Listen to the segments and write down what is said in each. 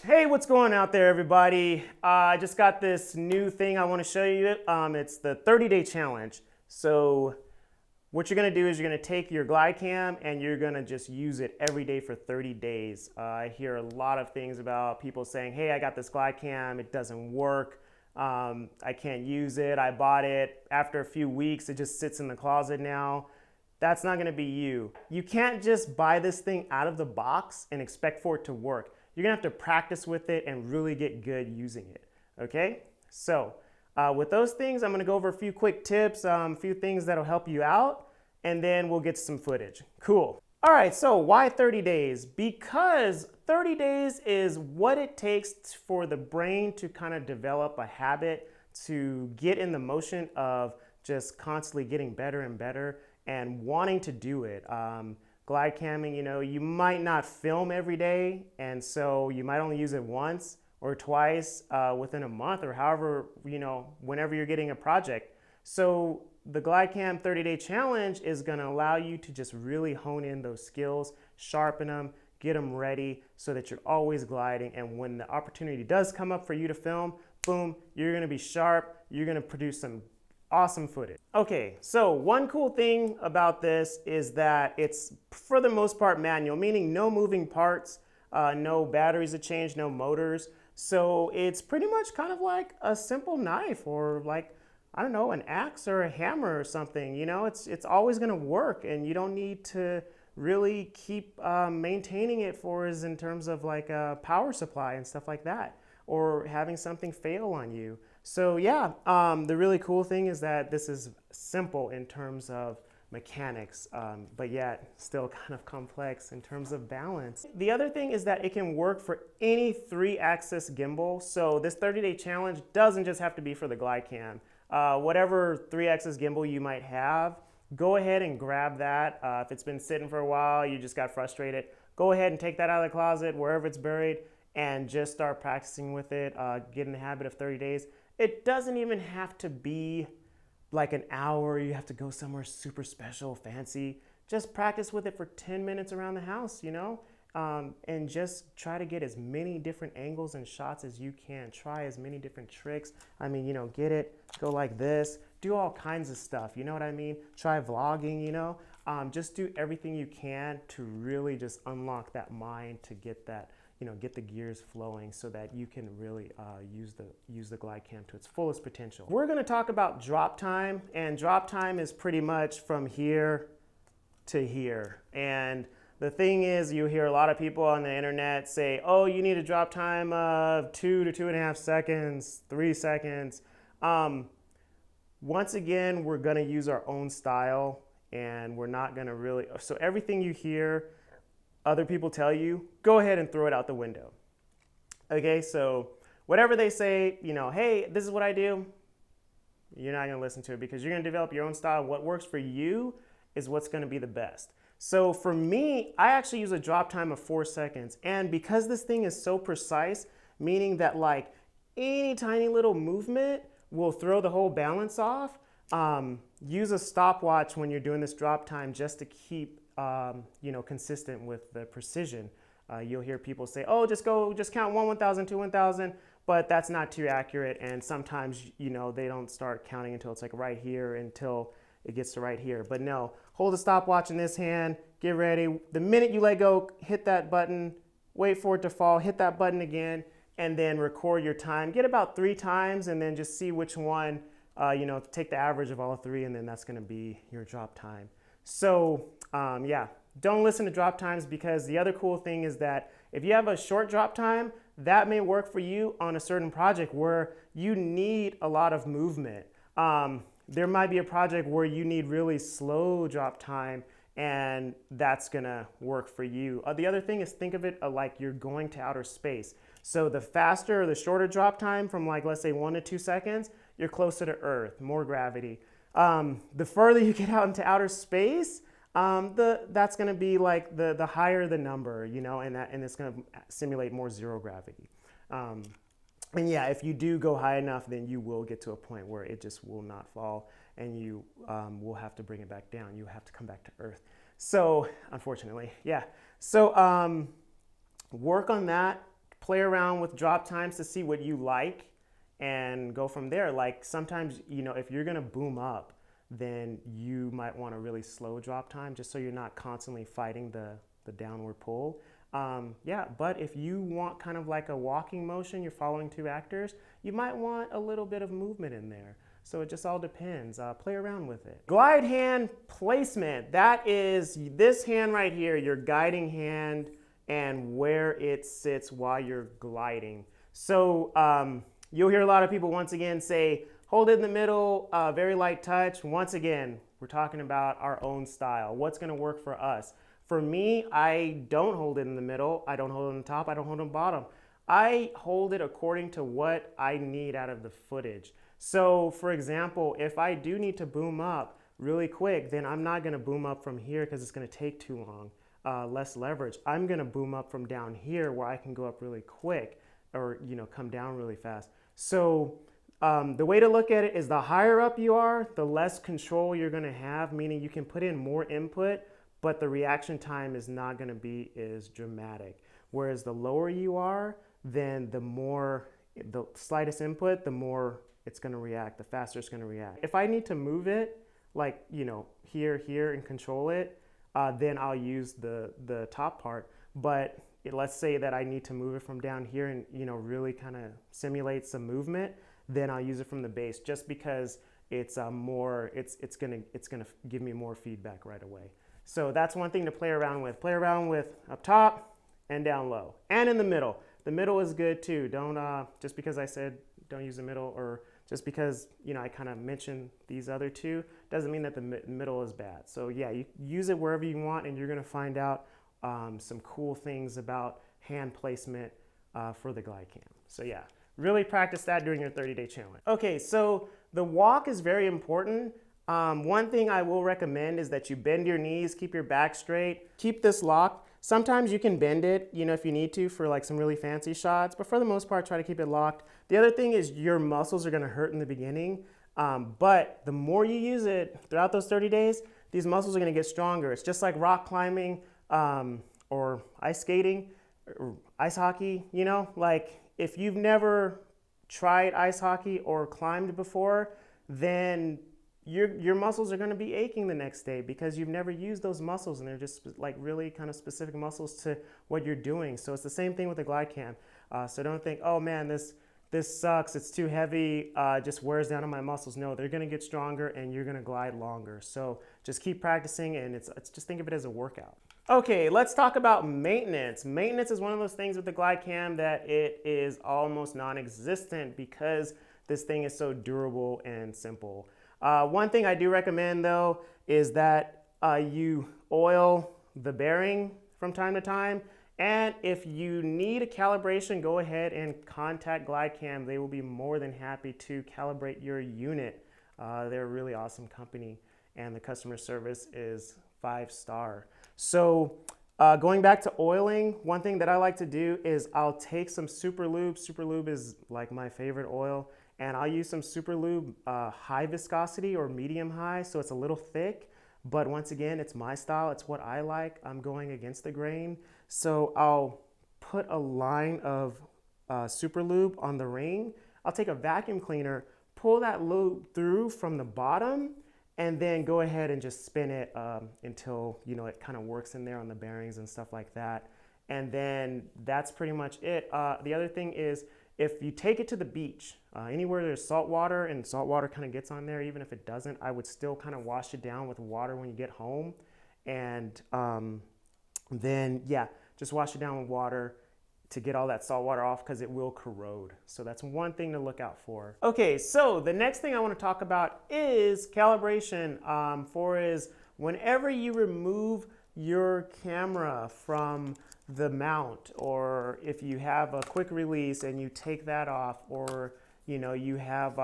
Hey, what's going out there, everybody? I just got this new thing I want to show you. It's the 30-day challenge. So what you're going to do is you're going to take your Glidecam and you're going to just use it every day for 30 days. I hear a lot of things about people saying, hey, I got this Glidecam, it doesn't work. I can't use it. I bought it. After a few weeks, it just sits in the closet now. That's not going to be you. You can't just buy this thing out of the box and expect for it to work. You're gonna have to practice with it and really get good using it, okay? So with those things, I'm gonna go over a few quick tips, a few things that'll help you out, and then we'll get some footage. Cool. All right, so why 30 days? Because 30 days is what it takes for the brain to kind of develop a habit to get in the motion of just constantly getting better and better and wanting to do it. Glidecamming, you might not film every day, and so you might only use it once or twice within a month or however, whenever you're getting a project. So the Glidecam 30-day challenge is going to allow you to just really hone in those skills, sharpen them, get them ready so that you're always gliding, and when the opportunity does come up for you to film, boom, you're going to be sharp, you're going to produce some awesome footage. Okay, so one cool thing about this is that it's for the most part manual, meaning no moving parts, no batteries to change, no motors. So it's pretty much kind of like a simple knife or like, I don't know, an axe or a hammer or something. It's always gonna work, and you don't need to really keep maintaining it for us in terms of like a power supply and stuff like that, or having something fail on you. So yeah, the really cool thing is that this is simple in terms of mechanics, but yet still kind of complex in terms of balance. The other thing is that it can work for any 3-axis gimbal. So this 30-day challenge doesn't just have to be for the Glidecam. Whatever 3-axis gimbal you might have, go ahead and grab that. If it's been sitting for a while, you just got frustrated, go ahead and take that out of the closet, wherever it's buried, and just start practicing with it. Get in the habit of 30 days. It doesn't even have to be like an hour. You have to go somewhere super special, fancy. Just practice with it for 10 minutes around the house, and just try to get as many different angles and shots as you can. Try as many different tricks. Get it, go like this, do all kinds of stuff, you know what I mean? Try vlogging, just do everything you can to really just unlock that mind to get that, get the gears flowing so that you can really use the Glidecam to its fullest potential. We're gonna talk about drop time, and drop time is pretty much from here to here. And the thing is, you hear a lot of people on the internet say, oh, you need a drop time of 2 to 2.5 seconds, 3 seconds. Once again, we're gonna use our own style, and we're not gonna really, so everything you hear other people tell you, go ahead and throw it out the window. Okay, so whatever they say, hey, this is what I do, you're not gonna listen to it because you're gonna develop your own style. What works for you is what's gonna be the best. So for me, I actually use a drop time of 4 seconds. And because this thing is so precise, meaning that like any tiny little movement will throw the whole balance off, use a stopwatch when you're doing this drop time just to keep consistent with the precision. You'll hear people say, oh, just count 1 1,000, 2 1,000, but that's not too accurate. And sometimes, they don't start counting until it's like right here, until it gets to right here. But no, hold a stopwatch in this hand, get ready. The minute you let go, hit that button, wait for it to fall, hit that button again, and then record your time. Get about 3 times and then just see which one, take the average of all 3, and then that's gonna be your drop time. So yeah, don't listen to drop times, because the other cool thing is that if you have a short drop time, that may work for you on a certain project where you need a lot of movement. There might be a project where you need really slow drop time, and that's gonna work for you. The other thing is, think of it like you're going to outer space. So the faster or the shorter drop time, from like, let's say 1 to 2 seconds, you're closer to Earth, more gravity. The further you get out into outer space, that's going to be like the higher the number, and it's going to simulate more zero gravity. And yeah, if you do go high enough, then you will get to a point where it just will not fall, and you will have to bring it back down. You have to come back to Earth. So unfortunately, yeah. So work on that. play around with drop times to see what you like and go from there. Like sometimes, you know, if you're gonna boom up, then you might want a really slow drop time just so you're not constantly fighting the downward pull. Yeah, but if you want kind of like a walking motion, you're following two actors, you might want a little bit of movement in there. So it just all depends. Play around with it. Glide hand placement. That is this hand right here, your guiding hand, and where it sits while you're gliding. So you'll hear a lot of people once again say, hold it in the middle, very light touch. Once again, we're talking about our own style. What's gonna work for us? For me, I don't hold it in the middle. I don't hold it on the top. I don't hold it on the bottom. I hold it according to what I need out of the footage. So for example, if I do need to boom up really quick, then I'm not gonna boom up from here because it's gonna take too long, less leverage. I'm gonna boom up from down here where I can go up really quick or, you know, come down really fast. So the way to look at it is the higher up you are, the less control you're gonna have, meaning you can put in more input, but the reaction time is not gonna be as dramatic. Whereas the lower you are, then the slightest input, the more it's gonna react, the faster it's gonna react. If I need to move it, like, you know, here and control it, then I'll use the top part. But let's say that I need to move it from down here and, you know, really kind of simulate some movement, then I'll use it from the base just because it's it's gonna give me more feedback right away. So that's one thing to play around with. Play around with up top and down low and in the middle. The middle is good too. Don't just because I said don't use the middle, or just because, you know, I kind of mentioned these other two, doesn't mean that the middle is bad. So yeah, you use it wherever you want, and you're gonna find out some cool things about hand placement for the Glidecam. So yeah, really practice that during your 30-day challenge. Okay, so the walk is very important. One thing I will recommend is that you bend your knees, keep your back straight, keep this locked. Sometimes you can bend it, you know, if you need to for like some really fancy shots, but for the most part, try to keep it locked. The other thing is your muscles are gonna hurt in the beginning, but the more you use it throughout those 30 days, these muscles are gonna get stronger. It's just like rock climbing or ice skating or ice hockey, you know, like if you've never tried ice hockey or climbed before, then your muscles are going to be aching the next day because you've never used those muscles, and they're just like really kind of specific muscles to what you're doing. So it's the same thing with the Glidecam. So don't think, oh man, this sucks, it's too heavy, just wears down on my muscles. No, they're going to get stronger and you're going to glide longer. So just keep practicing, and it's just think of it as a workout. Okay, let's talk about maintenance. Maintenance is one of those things with the Glidecam that it is almost non-existent because this thing is so durable and simple. One thing I do recommend though is that you oil the bearing from time to time, and if you need a calibration, go ahead and contact Glidecam. They will be more than happy to calibrate your unit. They're a really awesome company, and the customer service is 5-star. So going back to oiling, one thing that I like to do is I'll take some Super Lube. Super Lube is like my favorite oil. And I'll use some Super Lube high viscosity or medium high, so it's a little thick. But once again, it's my style, it's what I like. I'm going against the grain. So I'll put a line of Super Lube on the ring. I'll take a vacuum cleaner, pull that lube through from the bottom, and then go ahead and just spin it until, you know, it kind of works in there on the bearings and stuff like that. And then that's pretty much it. The other thing is, if you take it to the beach, anywhere there's salt water and salt water kind of gets on there, even if it doesn't, I would still kind of wash it down with water when you get home. And then, yeah, just wash it down with water to get all that salt water off because it will corrode. So that's one thing to look out for. Okay, so the next thing I want to talk about is calibration. Whenever you remove your camera from the mount, or if you have a quick release and you take that off, or you know you have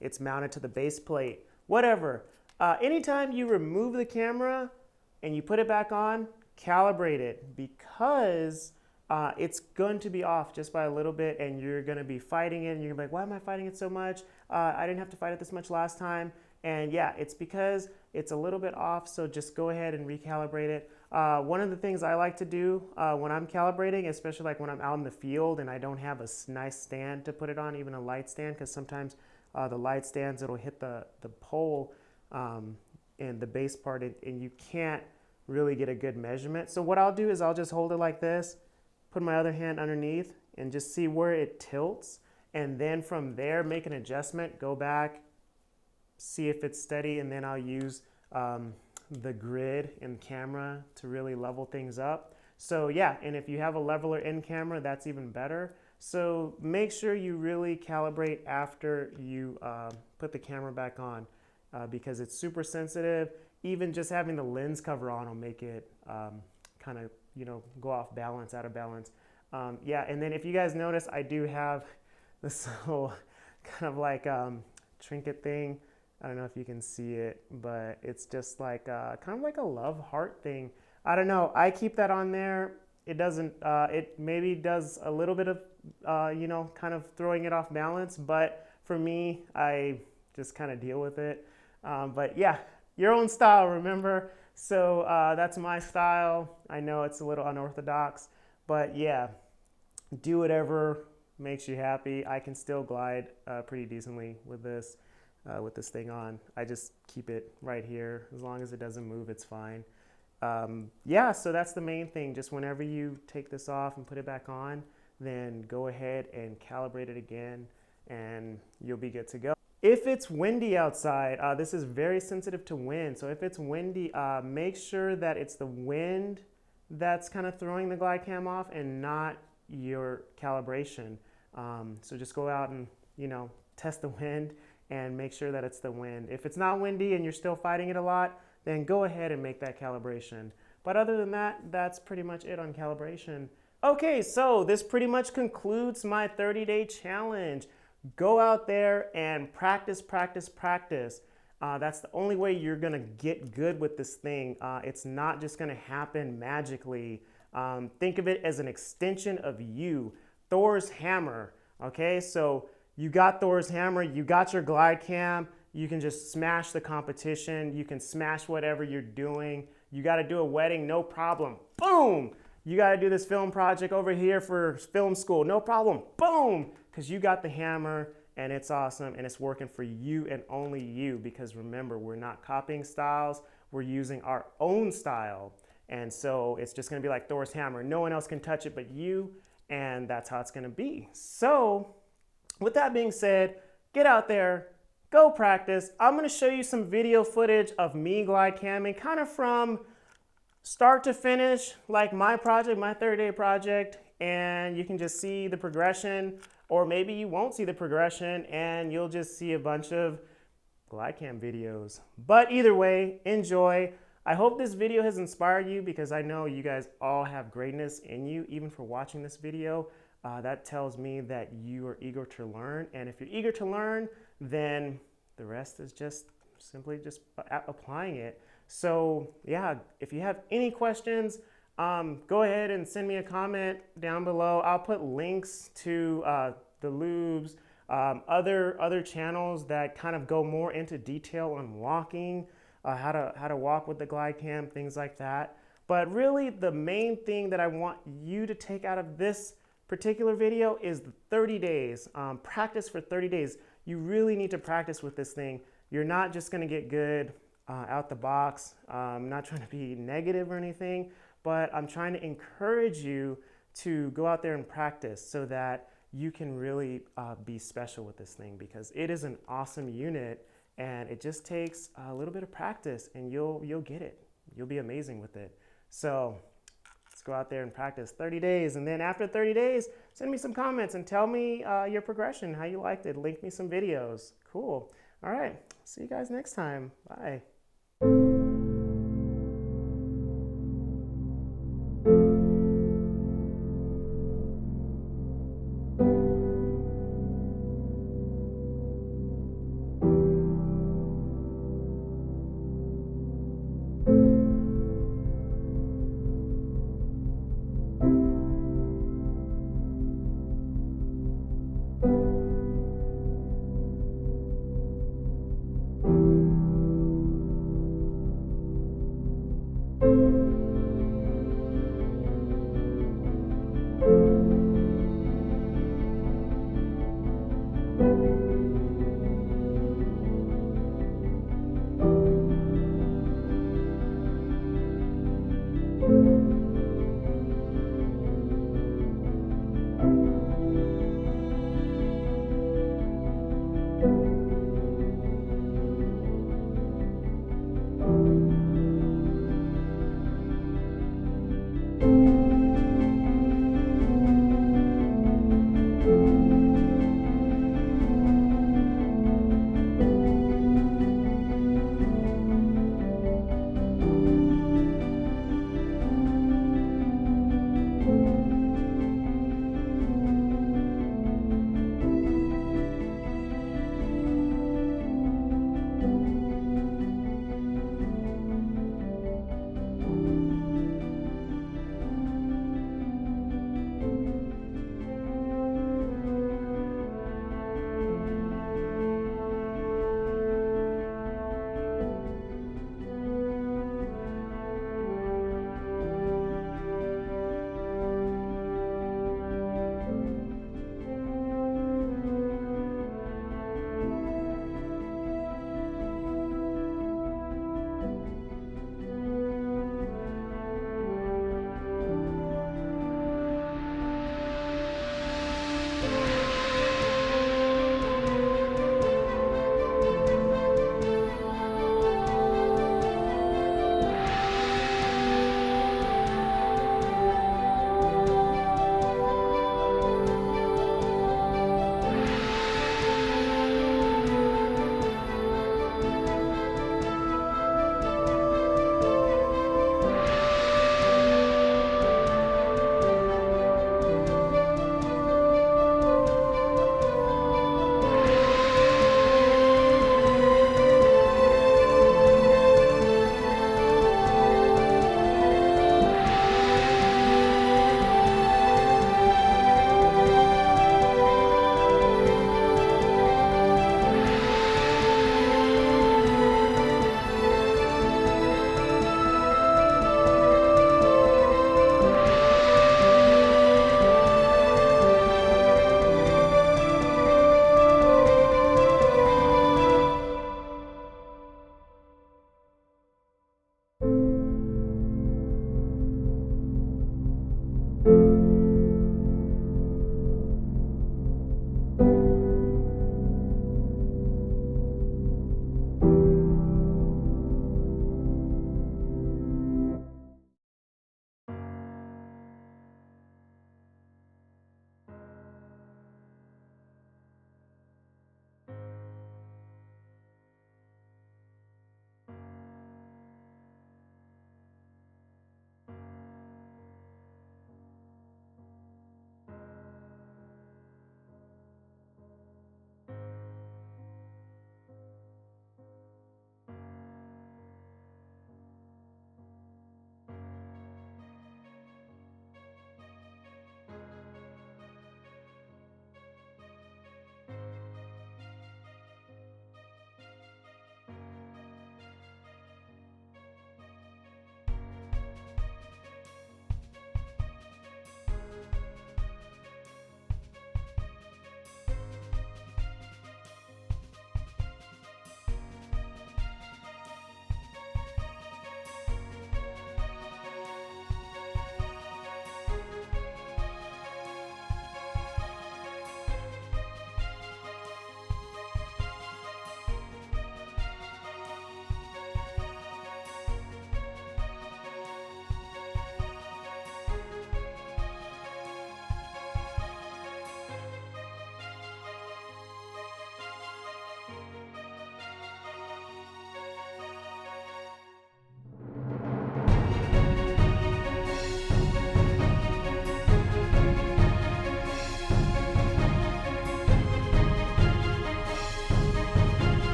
it's mounted to the base plate, whatever, anytime you remove the camera and you put it back on, calibrate it, because it's going to be off just by a little bit, and you're going to be fighting it, and you're like, why am I fighting it so much? I didn't have to fight it this much last time. And yeah, it's because it's a little bit off, so just go ahead and recalibrate it. One of the things I like to do when I'm calibrating, especially like when I'm out in the field and I don't have a nice stand to put it on, even a light stand, because sometimes the light stands, it'll hit the pole and the base part, and you can't really get a good measurement. So what I'll do is I'll just hold it like this, put my other hand underneath, and just see where it tilts. And then from there, make an adjustment, go back, see if it's steady, and then I'll use the grid in camera to really level things up. So yeah, and if you have a leveler in camera, that's even better. So make sure you really calibrate after you put the camera back on because it's super sensitive. Even just having the lens cover on will make it kind of, you know, go off balance, out of balance. Yeah, and then if you guys notice, I do have this little kind of like trinket thing. I don't know if you can see it, but it's just like kind of like a love heart thing. I don't know. I keep that on there. It doesn't, it maybe does a little bit of, you know, kind of throwing it off balance. But for me, I just kind of deal with it. But yeah, your own style, remember? So that's my style. I know it's a little unorthodox, but yeah, do whatever makes you happy. I can still glide pretty decently with this thing on. I just keep it right here. As long as it doesn't move, it's fine. Yeah, so that's the main thing. Just whenever you take this off and put it back on, then go ahead and calibrate it again and you'll be good to go. If it's windy outside, this is very sensitive to wind. So if it's windy, make sure that it's the wind that's kind of throwing the Glidecam off and not your calibration. So just go out and, you know, test the wind and make sure that it's the wind. If it's not windy and you're still fighting it a lot, then go ahead and make that calibration. But other than that, that's pretty much it on calibration. Okay, so this pretty much concludes my 30-day challenge. Go out there and practice, practice, practice. That's the only way you're gonna get good with this thing. It's not just gonna happen magically. Think of it as an extension of you, Thor's hammer, okay? So you got Thor's hammer, you got your Glidecam, you can just smash the competition, you can smash whatever you're doing. You gotta do a wedding, no problem, boom! You gotta do this film project over here for film school, no problem, boom! Because you got the hammer and it's awesome and it's working for you and only you, because remember, we're not copying styles, we're using our own style. And so it's just gonna be like Thor's hammer. No one else can touch it but you, and that's how it's gonna be. So with that being said, get out there, go practice. I'm gonna show you some video footage of me Glidecamming kind of from start to finish, like my project, my 30-day project, and you can just see the progression, or maybe you won't see the progression and you'll just see a bunch of Glidecam videos. But either way, enjoy. I hope this video has inspired you, because I know you guys all have greatness in you, even for watching this video. That tells me that you are eager to learn. And if you're eager to learn, then the rest is just simply just applying it. So yeah, if you have any questions, go ahead and send me a comment down below. I'll put links to the lubes, other channels that kind of go more into detail on walking, how to walk with the Glidecam, things like that. But really the main thing that I want you to take out of this particular video is the 30 days. Practice for 30 days. You really need to practice with this thing. You're not just gonna get good out the box. I'm not trying to be negative or anything, but I'm trying to encourage you to go out there and practice so that you can really be special with this thing, because it is an awesome unit and it just takes a little bit of practice and you'll get it. You'll be amazing with it. So let's go out there and practice 30 days. And then after 30 days, send me some comments and tell me your progression, how you liked it. Link me some videos. Cool. All right. See you guys next time. Bye.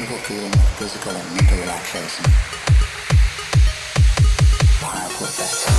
wonderful feeling of physical and mental relaxation. Powerful effects.